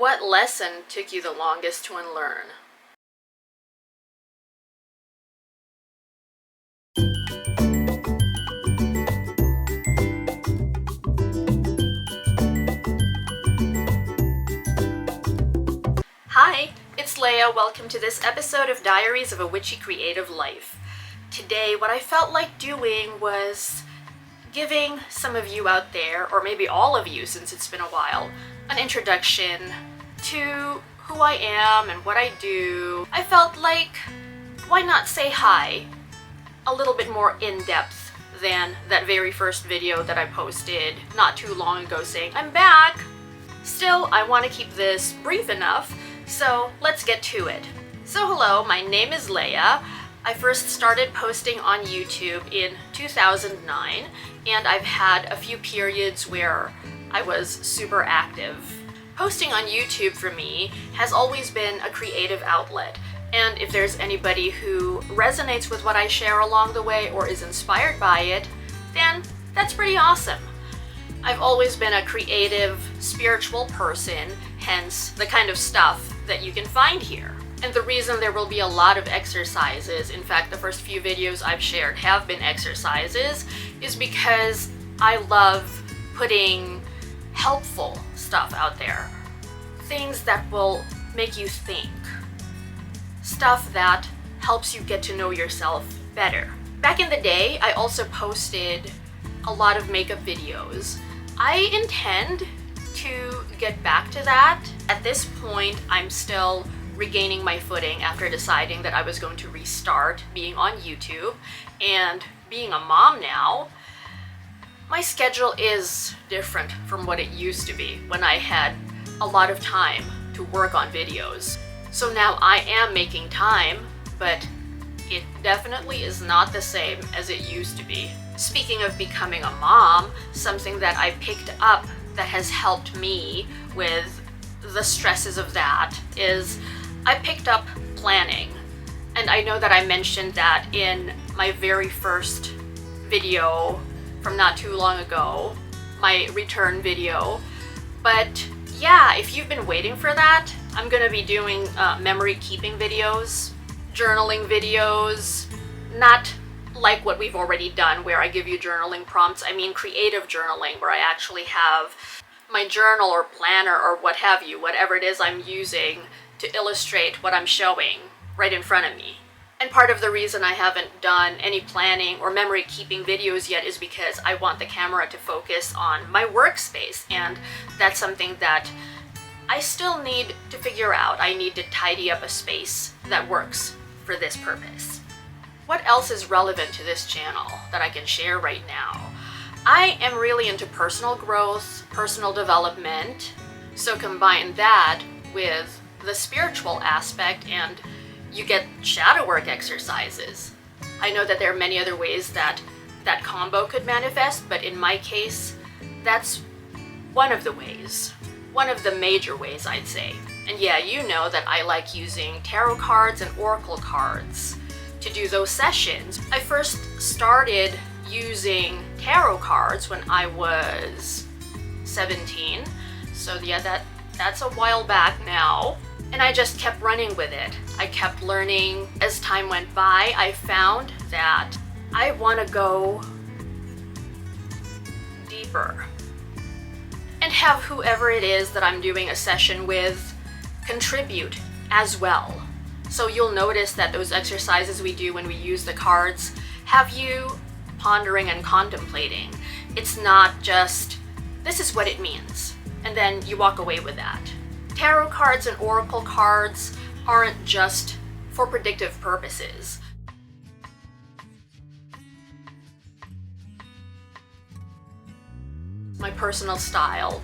What lesson took you the longest to unlearn? Hi, it's Leia. Welcome to this episode of Diaries of a Witchy Creative Life. Today, what I felt like doing was giving some of you out there, or maybe all of you since it's been a while, an introduction to who I am and what I do. I felt like, why not say hi a little bit more in-depth than that very first video that I posted not too long ago saying I'm back. Still, I want to keep this brief enough, so let's get to it. So hello, my name is Leia. I first started posting on YouTube in 2009, and I've had a few periods where I was super active. Posting on YouTube for me has always been a creative outlet, and if there's anybody who resonates with what I share along the way or is inspired by it, then that's pretty awesome. I've always been a creative, spiritual person, hence the kind of stuff that you can find here. And the reason there will be a lot of exercises, in fact the first few videos I've shared have been exercises, is because I love putting helpful stuff out there. Things that will make you think. Stuff that helps you get to know yourself better. Back in the day, I also posted a lot of makeup videos. I intend to get back to that. At this point, I'm still regaining my footing after deciding that I was going to restart being on YouTube, and being a mom now, my schedule is different from what it used to be when I had a lot of time to work on videos. So now I am making time, but it definitely is not the same as it used to be. Speaking of becoming a mom, something that I picked up that has helped me with the stresses of that is I picked up planning. And I know that I mentioned that in my very first video from not too long ago, my return video. But yeah, if you've been waiting for that, I'm gonna be doing memory keeping videos, journaling videos, not like what we've already done where I give you journaling prompts. I mean creative journaling, where I actually have my journal or planner or what have you, whatever it is I'm using to illustrate what I'm showing right in front of me. And part of the reason I haven't done any planning or memory keeping videos yet is because I want the camera to focus on my workspace, and that's something that I still need to figure out. I need to tidy up a space that works for this purpose. What else is relevant to this channel that I can share right now? I am really into personal growth, personal development, so combine that with the spiritual aspect and you get shadow work exercises. I know that there are many other ways that that combo could manifest, but in my case, that's one of the ways. One of the major ways, I'd say. And yeah, you know that I like using tarot cards and oracle cards to do those sessions. I first started using tarot cards when I was 17. So yeah, that's a while back now. And I just kept running with it. I kept learning. As time went by, I found that I want to go deeper and have whoever it is that I'm doing a session with contribute as well. So you'll notice that those exercises we do when we use the cards have you pondering and contemplating. It's not just, this is what it means, and then you walk away with that. Tarot cards and oracle cards aren't just for predictive purposes. My personal style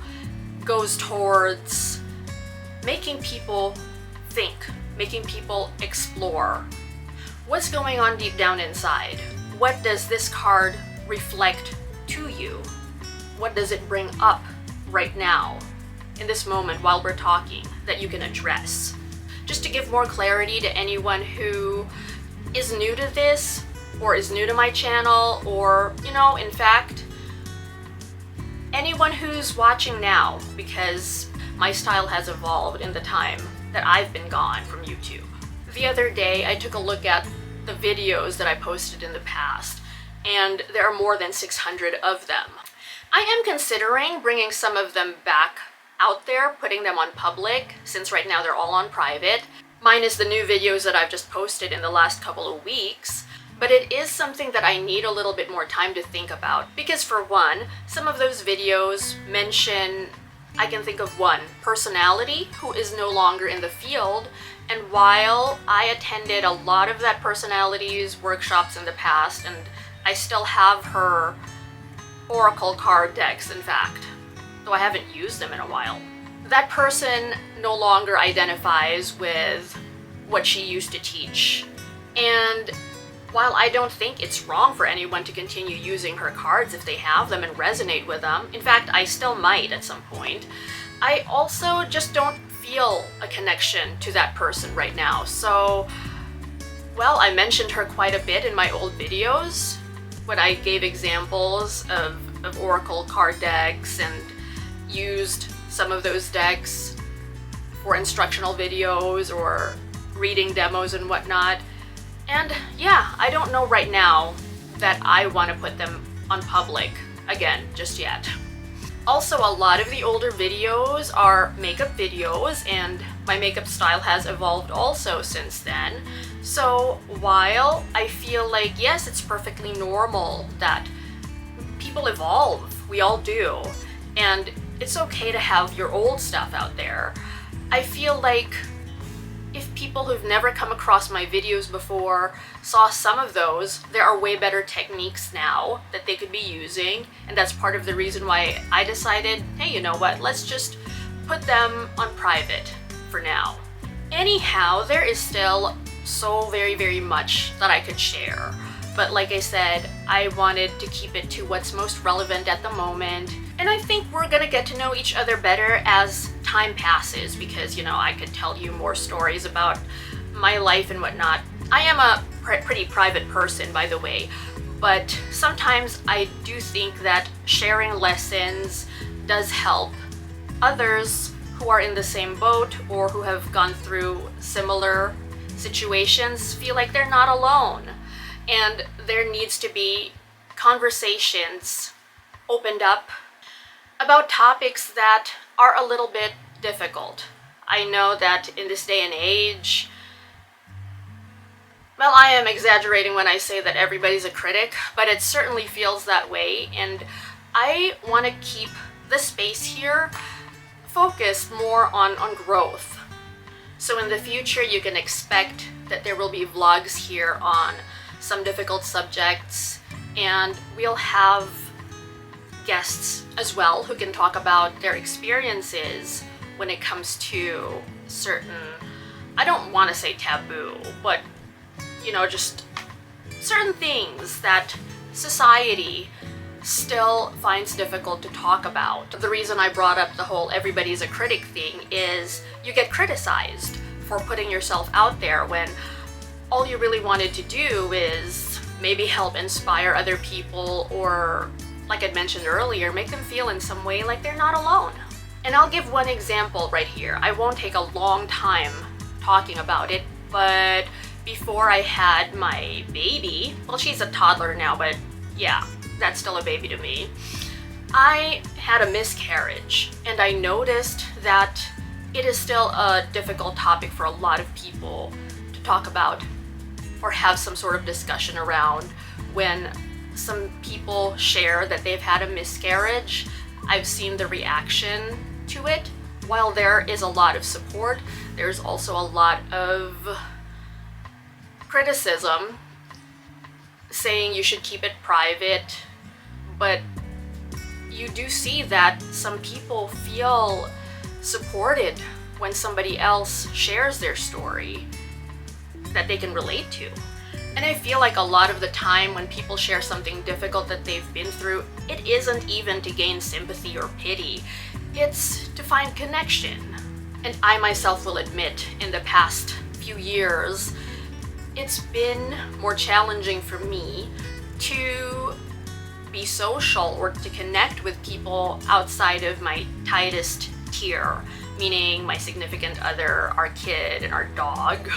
goes towards making people think, making people explore. What's going on deep down inside? What does this card reflect to you? What does it bring up right now, in this moment while we're talking, that you can address? Just to give more clarity to anyone who is new to this, or is new to my channel, or, in fact, anyone who's watching now, because my style has evolved in the time that I've been gone from YouTube. The other day, I took a look at the videos that I posted in the past, and there are more than 600 of them. I am considering bringing some of them back out there, putting them on public, since right now they're all on private, minus the new videos that I've just posted in the last couple of weeks. But it is something that I need a little bit more time to think about, because for one, some of those videos mention, I can think of one personality who is no longer in the field, and while I attended a lot of that personality's workshops in the past, and I still have her oracle card decks, in fact, though I haven't used them in a while, that person no longer identifies with what she used to teach. And while I don't think it's wrong for anyone to continue using her cards if they have them and resonate with them, in fact, I still might at some point, I also just don't feel a connection to that person right now. So, well, I mentioned her quite a bit in my old videos when I gave examples of oracle card decks and used some of those decks for instructional videos or reading demos and whatnot. And yeah, I don't know right now that I want to put them on public again just yet. Also, a lot of the older videos are makeup videos, and my makeup style has evolved also since then. So while I feel like, yes, it's perfectly normal that people evolve, we all do, and it's okay to have your old stuff out there, I feel like if people who've never come across my videos before saw some of those, there are way better techniques now that they could be using, and that's part of the reason why I decided, hey, you know what, let's just put them on private for now. Anyhow, there is still so very, very much that I could share, but like I said, I wanted to keep it to what's most relevant at the moment, and I think we're gonna get to know each other better as time passes, because, you know, I could tell you more stories about my life and whatnot. I am a pretty private person, by the way, but sometimes I do think that sharing lessons does help others who are in the same boat or who have gone through similar situations feel like they're not alone. And there needs to be conversations opened up about topics that are a little bit difficult. I know that in this day and age, well, I am exaggerating when I say that everybody's a critic, but it certainly feels that way, and I want to keep the space here focused more on growth. So in the future, you can expect that there will be vlogs here on some difficult subjects, and we'll have guests as well who can talk about their experiences when it comes to certain, I don't want to say taboo, but you know, just certain things that society still finds difficult to talk about. The reason I brought up the whole everybody's a critic thing is you get criticized for putting yourself out there when all you really wanted to do is maybe help inspire other people, or like I mentioned earlier, make them feel in some way like they're not alone. And I'll give one example right here. I won't take a long time talking about it, but before I had my baby, well, she's a toddler now, but yeah, that's still a baby to me, I had a miscarriage, and I noticed that it is still a difficult topic for a lot of people to talk about or have some sort of discussion around. When some people share that they've had a miscarriage, I've seen the reaction to it. While there is a lot of support, there's also a lot of criticism saying you should keep it private, but you do see that some people feel supported when somebody else shares their story that they can relate to. And I feel like a lot of the time when people share something difficult that they've been through, it isn't even to gain sympathy or pity, it's to find connection. And I myself will admit, in the past few years, it's been more challenging for me to be social or to connect with people outside of my tightest tier, meaning my significant other, our kid, and our dog.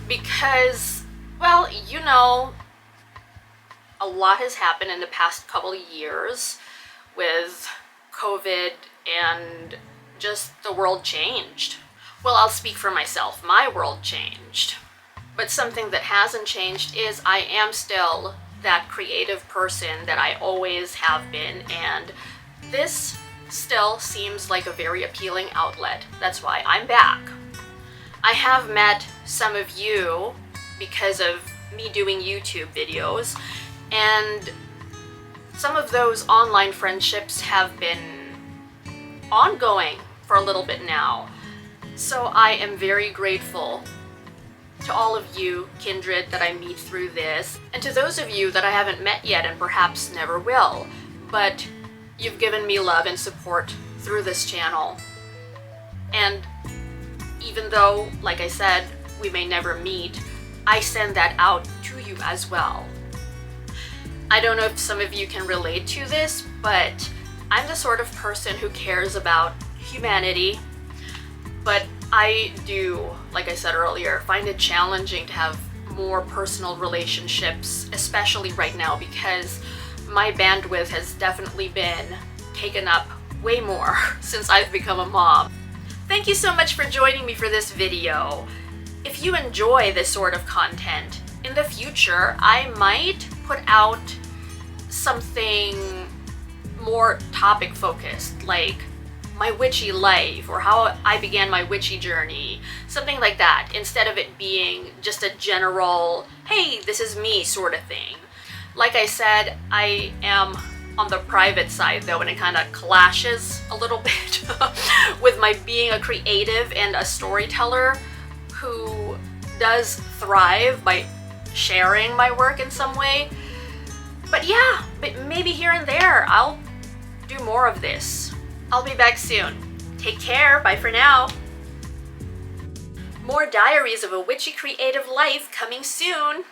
Because, well, you know, a lot has happened in the past couple of years with COVID, and just the world changed. Well, I'll speak for myself. My world changed. But something that hasn't changed is I am still that creative person that I always have been, and this still seems like a very appealing outlet. That's why I'm back. I have met some of you because of me doing YouTube videos, and some of those online friendships have been ongoing for a little bit now. So I am very grateful to all of you, kindred, that I meet through this, and to those of you that I haven't met yet and perhaps never will, but you've given me love and support through this channel. And even though, like I said, we may never meet, I send that out to you as well. I don't know if some of you can relate to this, but I'm the sort of person who cares about humanity, but I do, like I said earlier, find it challenging to have more personal relationships, especially right now, because my bandwidth has definitely been taken up way more since I've become a mom. Thank you so much for joining me for this video. If you enjoy this sort of content, in the future, I might put out something more topic focused, like my witchy life or how I began my witchy journey, something like that, instead of it being just a general, hey, this is me sort of thing. Like I said, I am on the private side though, and it kind of clashes a little bit with my being a creative and a storyteller who does thrive by sharing my work in some way. But yeah, but maybe here and there I'll do more of this. I'll be back soon. Take care. Bye for now. More Diaries of a Witchy Creative Life coming soon.